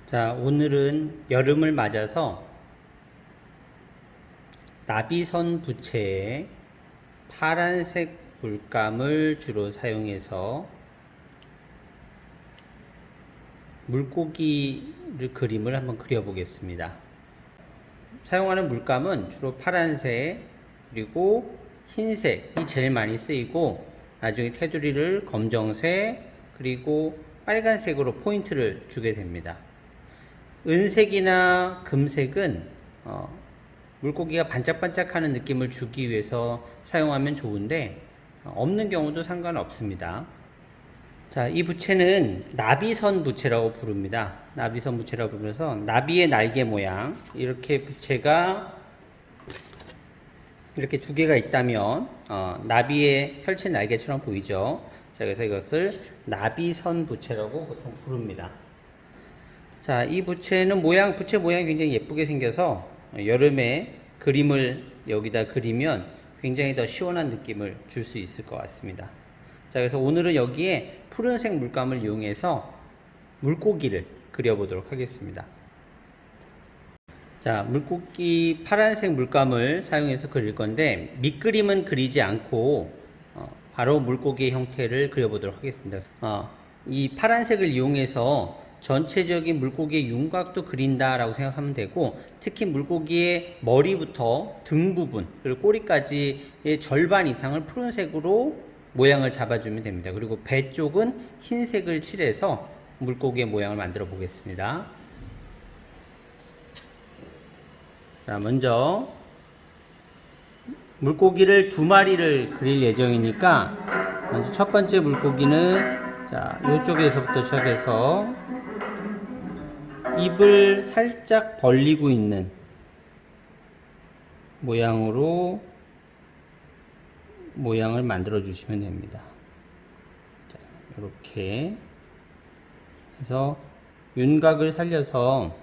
자, 오늘은 여름을 맞아서 나비선 부채에 파란색 물감을 주로 사용해서 물고기를 그림을 한번 그려보겠습니다. 사용하는 물감은 주로 파란색 그리고 흰색이 제일 많이 쓰이고, 나중에 테두리를 검정색 그리고 빨간색으로 포인트를 주게 됩니다. 은색이나 금색은 물고기가 반짝반짝하는 느낌을 주기 위해서 사용하면 좋은데, 없는 경우도 상관없습니다. 자, 이 부채는 나비선 부채라고 부릅니다. 나비선 부채라고 부르면서 나비의 날개 모양, 이렇게 부채가 이렇게 두 개가 있다면 나비의 펼친 날개처럼 보이죠. 자, 그래서 이것을 나비선 부채라고 보통 부릅니다. 자, 이 부채는 부채 모양이 굉장히 예쁘게 생겨서 여름에 그림을 여기다 그리면 굉장히 더 시원한 느낌을 줄 수 있을 것 같습니다. 자, 그래서 오늘은 여기에 푸른색 물감을 이용해서 물고기를 그려보도록 하겠습니다. 자, 물고기 파란색 물감을 사용해서 그릴 건데, 밑그림은 그리지 않고 바로 물고기의 형태를 그려보도록 하겠습니다. 이 파란색을 이용해서 전체적인 물고기의 윤곽도 그린다라고 생각하면 되고, 특히 물고기의 머리부터 등 부분 그리고 꼬리까지의 절반 이상을 푸른색으로 모양을 잡아주면 됩니다. 그리고 배 쪽은 흰색을 칠해서 물고기의 모양을 만들어 보겠습니다. 자, 먼저 물고기를 두 마리를 그릴 예정이니까, 먼저 첫 번째 물고기는 자, 이쪽에서부터 시작해서 입을 살짝 벌리고 있는 모양으로 모양을 만들어 주시면 됩니다. 자, 이렇게 해서 윤곽을 살려서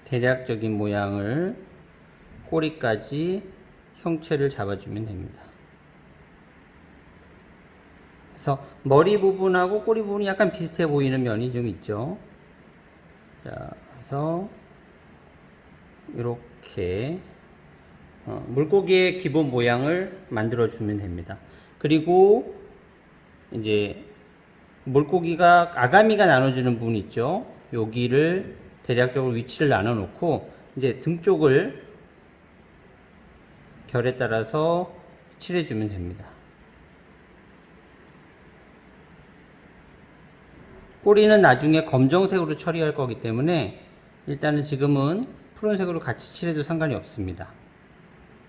대략적인 모양을, 꼬리까지 형체를 잡아주면 됩니다. 그래서 머리 부분하고 꼬리 부분이 약간 비슷해 보이는 면이 좀 있죠. 자, 그래서 이렇게 물고기의 기본 모양을 만들어 주면 됩니다. 그리고 이제 물고기가 아가미가 나눠주는 부분 있죠. 여기를 대략적으로 위치를 나눠 놓고, 이제 등 쪽을 결에 따라서 칠해 주면 됩니다. 꼬리는 나중에 검정색으로 처리할 거기 때문에 일단은 지금은 푸른색으로 같이 칠해도 상관이 없습니다.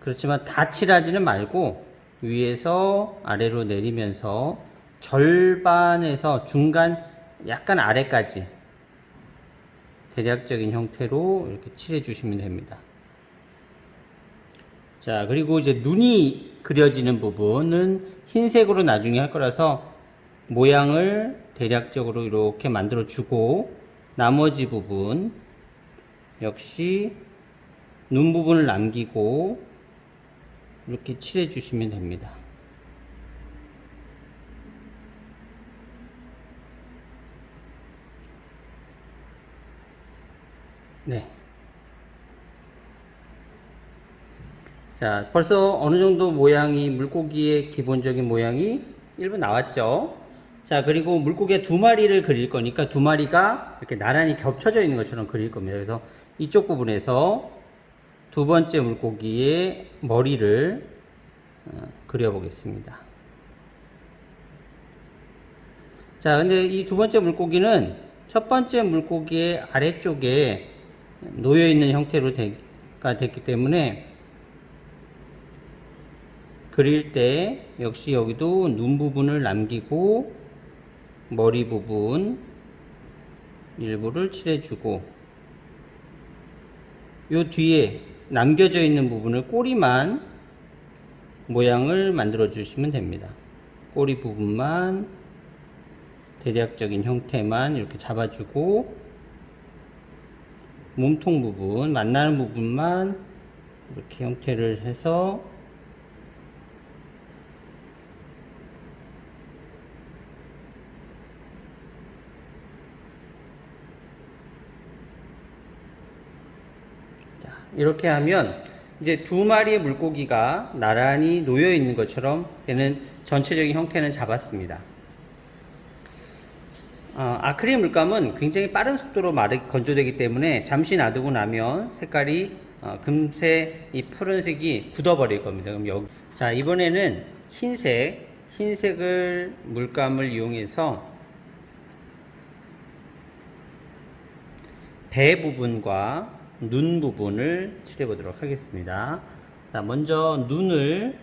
그렇지만 다 칠하지는 말고 위에서 아래로 내리면서 절반에서 중간 약간 아래까지 대략적인 형태로 이렇게 칠해 주시면 됩니다. 자, 그리고 이제 눈이 그려지는 부분은 흰색으로 나중에 할 거라서 모양을 대략적으로 이렇게 만들어 주고, 나머지 부분 역시 눈 부분을 남기고 이렇게 칠해 주시면 됩니다. 네. 자, 벌써 어느 정도 모양이, 물고기의 기본적인 모양이 일부 나왔죠. 자, 그리고 물고기 두 마리를 그릴 거니까 두 마리가 이렇게 나란히 겹쳐져 있는 것처럼 그릴 겁니다. 그래서 이쪽 부분에서 두 번째 물고기의 머리를 그려 보겠습니다. 자, 근데 이 두 번째 물고기는 첫 번째 물고기의 아래쪽에 놓여 있는 형태로 됐기 때문에 그릴 때 역시 여기도 눈 부분을 남기고 머리 부분 일부를 칠해주고, 요 뒤에 남겨져 있는 부분을 꼬리만 모양을 만들어 주시면 됩니다. 꼬리 부분만 대략적인 형태만 이렇게 잡아주고, 몸통 부분, 만나는 부분만 이렇게 형태를 해서 이렇게 하면 이제 두 마리의 물고기가 나란히 놓여 있는 것처럼 되는 전체적인 형태는 잡았습니다. 아크릴 물감은 굉장히 빠른 속도로 건조되기 때문에 잠시 놔두고 나면 색깔이 금세 이 푸른색이 굳어버릴 겁니다. 그럼 여기 자 이번에는 흰색을 물감을 이용해서 배 부분과 눈 부분을 칠해 보도록 하겠습니다. 자 먼저 눈을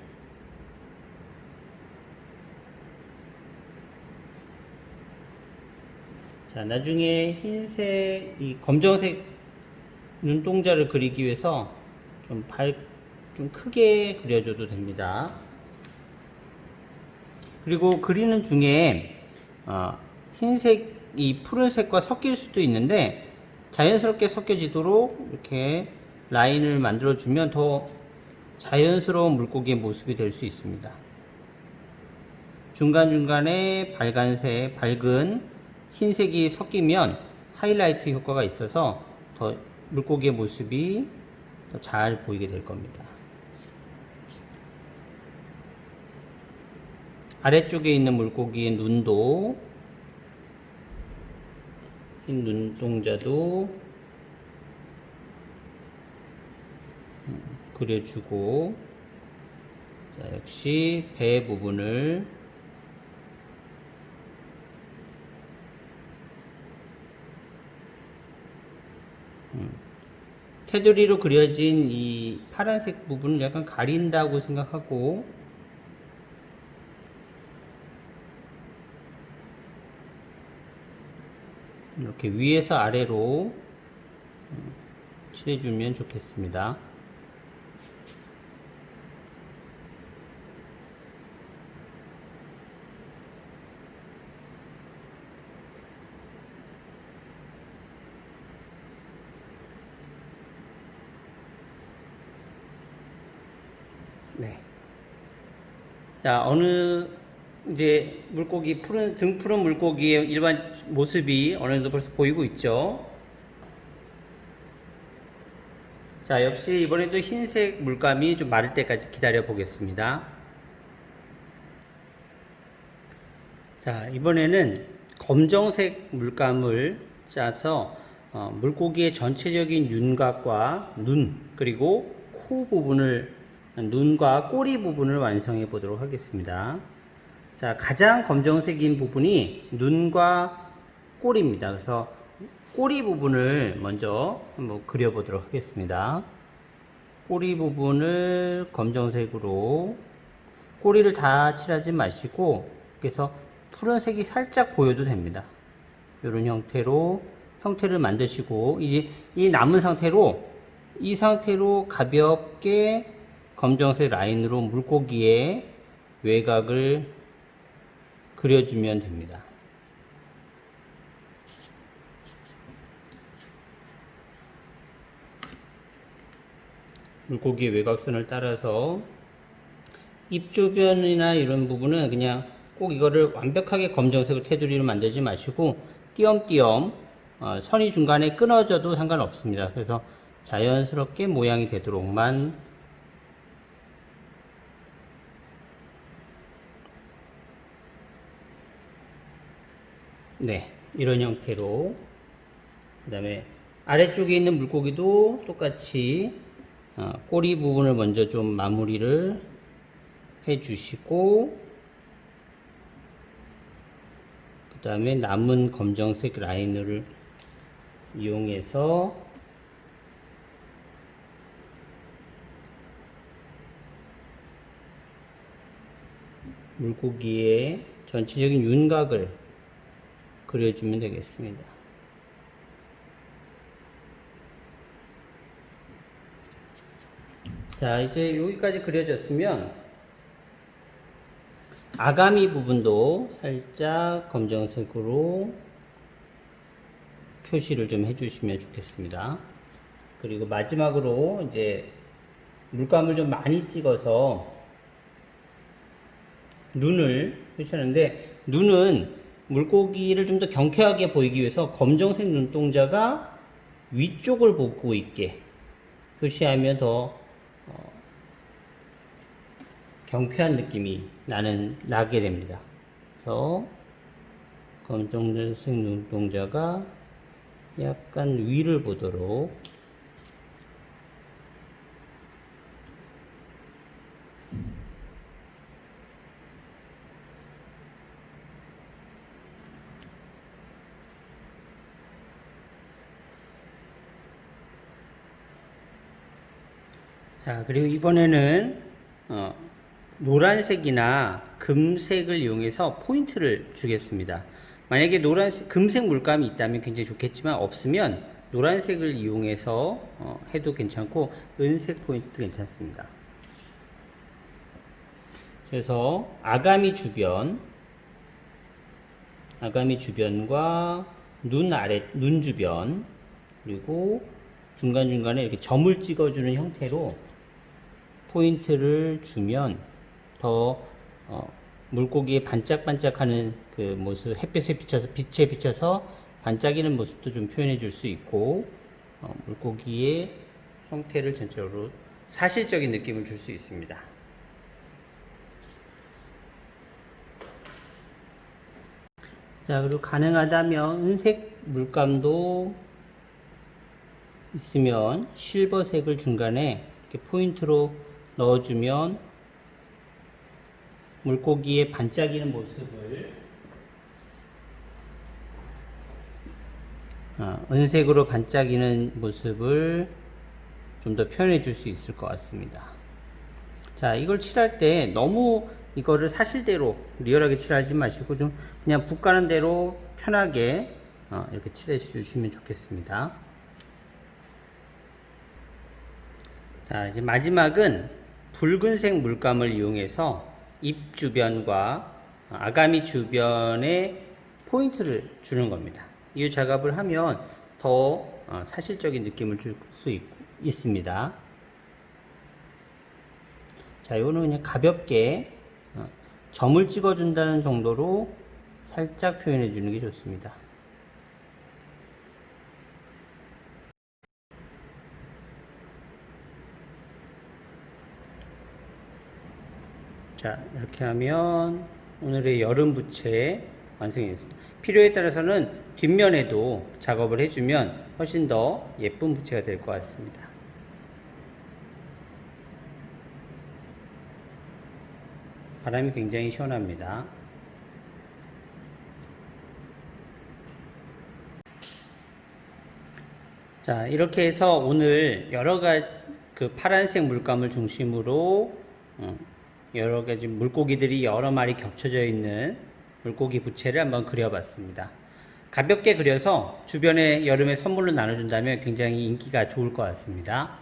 자, 나중에 흰색, 이 검정색 눈동자를 그리기 위해서 좀 크게 그려줘도 됩니다. 그리고 그리는 중에, 흰색이 푸른색과 섞일 수도 있는데, 자연스럽게 섞여지도록 이렇게 라인을 만들어주면 더 자연스러운 물고기의 모습이 될 수 있습니다. 중간중간에 밝은 흰색이 섞이면 하이라이트 효과가 있어서 더 물고기의 모습이 더 잘 보이게 될 겁니다. 아래쪽에 있는 물고기의 눈도 흰 눈동자도 그려주고 자, 역시 배 부분을 테두리로 그려진 이 파란색 부분을 약간 가린다고 생각하고 이렇게 위에서 아래로 칠해주면 좋겠습니다. 네. 자, 이제 등 푸른 물고기의 일반 모습이 어느 정도 벌써 보이고 있죠. 자, 역시 이번에도 흰색 물감이 좀 마를 때까지 기다려 보겠습니다. 자, 이번에는 검정색 물감을 짜서 물고기의 전체적인 윤곽과 그리고 코 부분을 눈과 꼬리 부분을 완성해 보도록 하겠습니다. 자, 가장 검정색인 부분이 눈과 꼬리입니다. 그래서 꼬리 부분을 먼저 한번 그려 보도록 하겠습니다. 꼬리 부분을 검정색으로 꼬리를 다 칠하지 마시고 그래서 푸른색이 살짝 보여도 됩니다. 이런 형태로 형태를 만드시고 이제 이 남은 이 상태로 가볍게 검정색 라인으로 물고기의 외곽을 그려주면 됩니다. 물고기의 외곽선을 따라서 입 주변이나 이런 부분은 그냥 꼭 이거를 완벽하게 검정색을 테두리로 만들지 마시고 띄엄띄엄 선이 중간에 끊어져도 상관없습니다. 그래서 자연스럽게 모양이 되도록만 네, 이런 형태로 그 다음에 아래쪽에 있는 물고기도 똑같이 꼬리 부분을 먼저 좀 마무리를 해 주시고 그 다음에 남은 검정색 라인을 이용해서 물고기의 전체적인 윤곽을 그려주면 되겠습니다. 자, 이제 여기까지 그려졌으면 아가미 부분도 살짝 검정색으로 표시를 좀 해주시면 좋겠습니다. 그리고 마지막으로 이제 물감을 좀 많이 찍어서 눈을 표시하는데 눈은 물고기를 좀 더 경쾌하게 보이기 위해서 검정색 눈동자가 위쪽을 보고 있게 표시하면 더 경쾌한 느낌이 나게 됩니다. 그래서 검정색 눈동자가 약간 위를 보도록 자, 그리고 이번에는 노란색이나 금색을 이용해서 포인트를 주겠습니다. 만약에 금색 물감이 있다면 굉장히 좋겠지만 없으면 노란색을 이용해서 해도 괜찮고 은색 포인트도 괜찮습니다. 그래서 아가미 주변과 눈 주변, 그리고 중간중간에 이렇게 점을 찍어주는 형태로 포인트를 주면 더 물고기의 반짝반짝하는 그 모습, 빛에 비춰서 반짝이는 모습도 좀 표현해 줄 수 있고, 물고기의 형태를 전체적으로 사실적인 느낌을 줄 수 있습니다. 자, 그리고 가능하다면 은색 물감도 있으면 실버색을 중간에 이렇게 포인트로 넣어주면 물고기의 반짝이는 모습을 은색으로 반짝이는 모습을 좀 더 표현해 줄 수 있을 것 같습니다. 자, 이걸 칠할 때 너무 이거를 사실대로 리얼하게 칠하지 마시고 좀 그냥 붓 가는 대로 편하게 이렇게 칠해 주시면 좋겠습니다. 자, 이제 마지막은 붉은색 물감을 이용해서 입 주변과 아가미 주변에 포인트를 주는 겁니다. 이 작업을 하면 더 사실적인 느낌을 줄 수 있습니다. 자, 이거는 그냥 가볍게 점을 찍어준다는 정도로 살짝 표현해 주는 게 좋습니다. 자, 이렇게 하면 오늘의 여름 부채 완성이 됐습니다. 필요에 따라서는 뒷면에도 작업을 해주면 훨씬 더 예쁜 부채가 될 것 같습니다. 바람이 굉장히 시원합니다. 자, 이렇게 해서 오늘 여러 가지 그 파란색 물감을 중심으로 여러 가지 물고기들이 여러 마리 겹쳐져 있는 물고기 부채를 한번 그려봤습니다. 가볍게 그려서 주변에 여름에 선물로 나눠준다면 굉장히 인기가 좋을 것 같습니다.